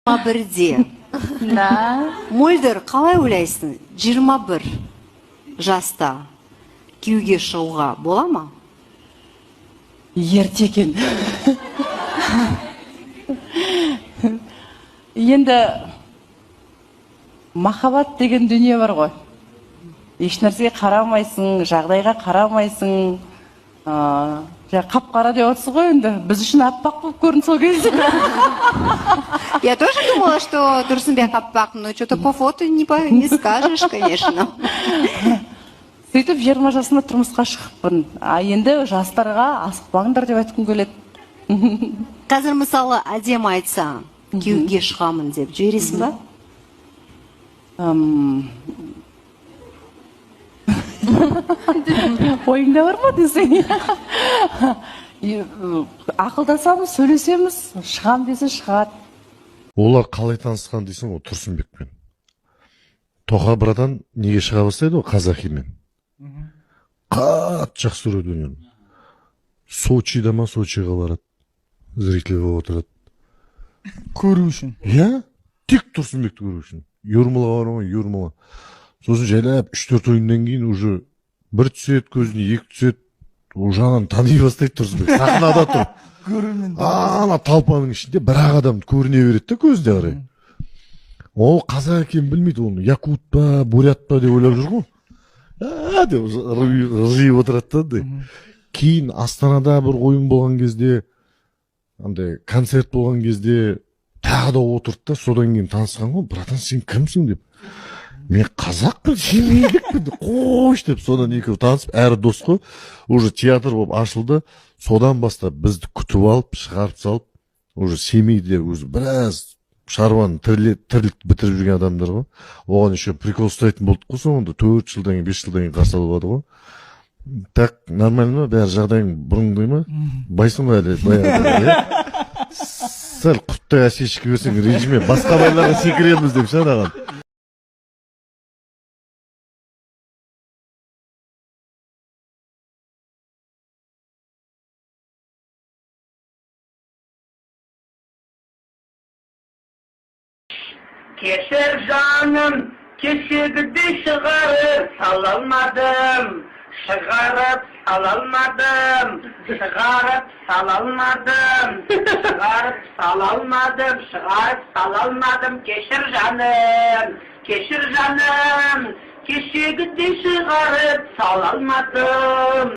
21-де. Мөлдір, қалай ойлайсың? 21 жаста күйеуге шығуға бола ма? Ерте екен. Енді махаббат деген дүние бар ғой. Еш нәрсеге қарамайсың, жағдайға қарамайсың. Қап-қара деп отырсыз ғой енді. Біз үшін аппақ болып көрінді сол кезде. Я тоже думала, что Турсынбек аппақ, но что-то по фото не скажешь, конечно. Сөйтіп 20 жасында тұрмысқа шығыппын. Енді жастарға асықпаңдар деп айтқым келеді. Қазір мысалы әдем айтса, күйеуге шығамын деп жібересің ба? Ойыңда бар ма десең? Ақылдасамыз, сөйлесеміз, шығам десе шығады. Олар қалай танысқан дейсің ғой Тұрсынбекпен. Тоқа брадан неге шыға бастайды ғой Қазақимен. Қатты жақсы көреді өнерін. Сочида ма Сочиға барады. Зритель болып отырады. Көру үшін. Иә, тек Тұрсынбекті көру үшін. Юрмала бар ма, Юрмала. Сосын жайлап 3-4 ойыннан кейін уже бір түсет, көзіне екі түсет, жаңан тани бастайды Тұрсынбек. Сахнада тұр. Көрермен. Ана талпаның ішінде бір-ақ адам көріне береді да көзіне қарай. Ол қазақ екенін білмейді, оны якут па, бурят па деп ойлап жүр ғой. Деп ржиып отырады да. Кейін Астанада бір ойын болған кезде, андай концерт болған кезде тағы да отырды да, содан кейін танысқан ғой. Братан, сен кімсің деп. Мен қазақпын, семейлікпін, қош деп, содан екеуі танысып, әрі дос қой, уже театр болып ашылды, содан бастап бізді күтіп алып, шығарып салып, уже семейде өзі біраз шаруаны тірлік бітіріп жүрген адамдар ғой. Оған еще прикол ұстайтын болдық қой, соңында 4 жылдан кейін, 5 жылдан кейін қарсы алады ғой. Так, нормально ма? Бәрі жағдайың бұрынғыдай ма? Байсың ба әлі? Сәл құрттай әсешкі берсең режиме, басқа байларға секіреміз деп шараған. Keser canım, keşigdi çıkarıp salalmadım. Çıkarıp salalmadım. Çıkarıp salalmadım. Çıkarıp salalmadım. Çıkarıp salalmadım. Keşir canım, keşir canım. Keşigdi çıkarıp salalmadım.